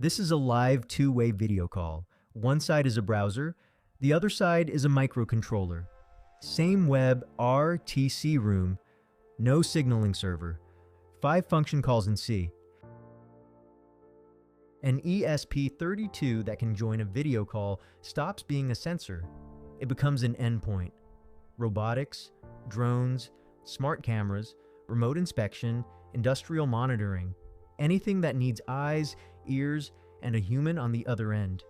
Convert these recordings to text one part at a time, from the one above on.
This is a live two-way video call. One side is a browser, the other side is a microcontroller. Same web RTC room, no signaling server, 5 function calls in C. An ESP32 that can join a video call stops being a sensor. It becomes an endpoint. Robotics, drones, smart cameras, remote inspection, industrial monitoring, anything that needs eyes, ears, and a human on the other end.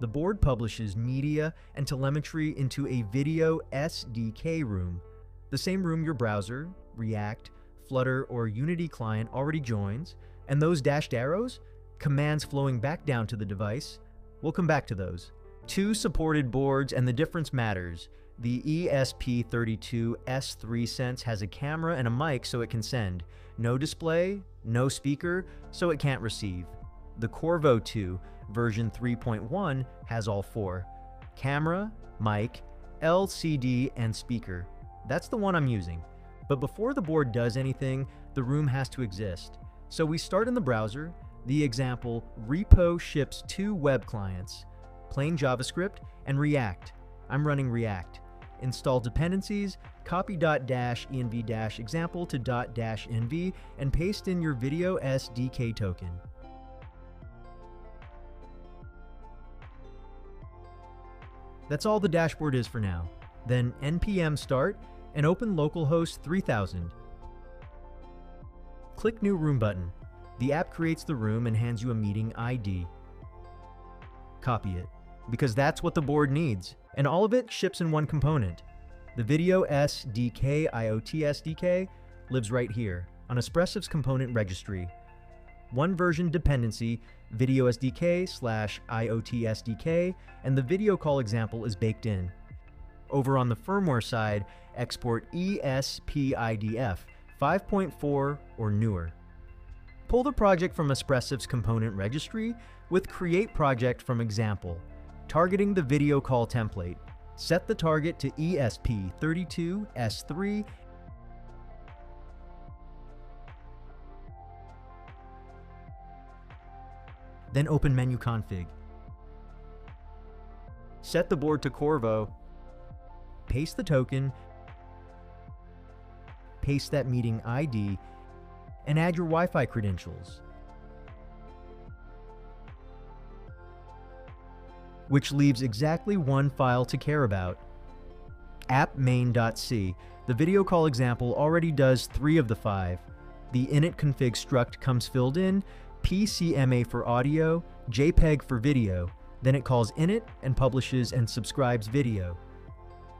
The board publishes media and telemetry into a video SDK room, the same room your browser, React, Flutter, or Unity client already joins, and those dashed arrows, commands flowing back down to the device. We'll come back to those. 2 supported boards, and the difference matters. The ESP32-S3 Sense has a camera and a mic so it can send. No display, no speaker, so it can't receive. The Corvo 2, version 3.1, has all 4. Camera, mic, LCD, and speaker. That's the one I'm using. But before the board does anything, the room has to exist. So we start in the browser. The example repo ships 2 web clients, plain JavaScript and React. I'm running React. Install dependencies, copy .-env example to .-env, and paste in your VideoSDK token. That's all the dashboard is for now. Then npm start and open localhost 3000. Click New Room button. The app creates the room and hands you a meeting ID. Copy it, because that's what the board needs, and all of it ships in one component. The VideoSDK IoT SDK lives right here on Espressif Component Registry. One version dependency, VideoSDK/IoT SDK, and the video call example is baked in. Over on the firmware side, export ESPIDF 5.4 or newer. Pull the project from Espressif's Component Registry with Create Project from Example, targeting the video call template. Set the target to ESP32-S3. Then open Menu Config. Set the board to Corvo. Paste the token. Paste that meeting ID. And add your Wi-Fi credentials, which leaves exactly one file to care about. app.main.c. The video call example already does 3 of the 5. The init config struct comes filled in, PCMA for audio, JPEG for video. Then it calls init and publishes and subscribes video.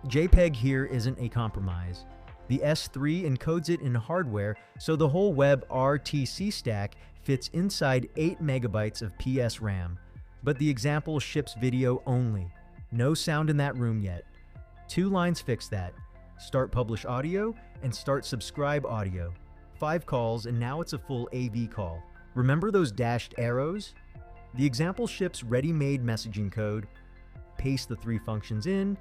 JPEG here isn't a compromise. The S3 encodes it in hardware, so the whole web RTC stack fits inside 8 megabytes of PS RAM. But the example ships video only. No sound in that room yet. 2 lines fix that. Start publish audio and start subscribe audio. 5 calls, and now it's a full AV call. Remember those dashed arrows? The example ships ready-made messaging code. Paste the 3 functions in.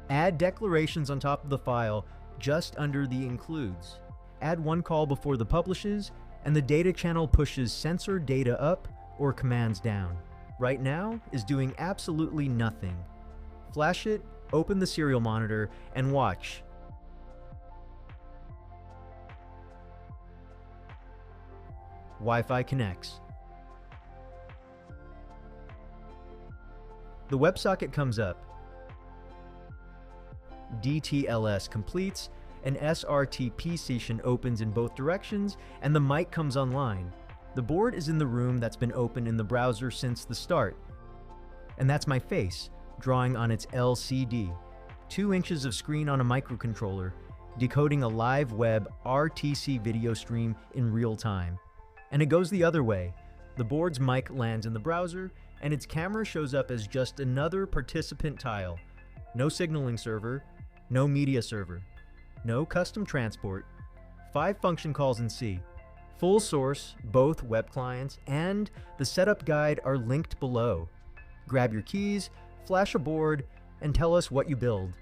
Add declarations on top of the file, just under the includes. Add 1 call before the publishes, and the data channel pushes sensor data up or commands down. Right now is doing absolutely nothing. Flash it, open the serial monitor, and watch. Wi-Fi connects. The WebSocket comes up. DTLS completes, an SRTP session opens in both directions, and the mic comes online. The board is in the room that's been open in the browser since the start. And that's my face, drawing on its LCD. 2 inches of screen on a microcontroller, decoding a live web RTC video stream in real time. And it goes the other way. The board's mic lands in the browser, and its camera shows up as just another participant tile. No signaling server, no media server, no custom transport, 5 function calls in C. Full source, both web clients, and the setup guide are linked below. Grab your keys, flash a board, and tell us what you build.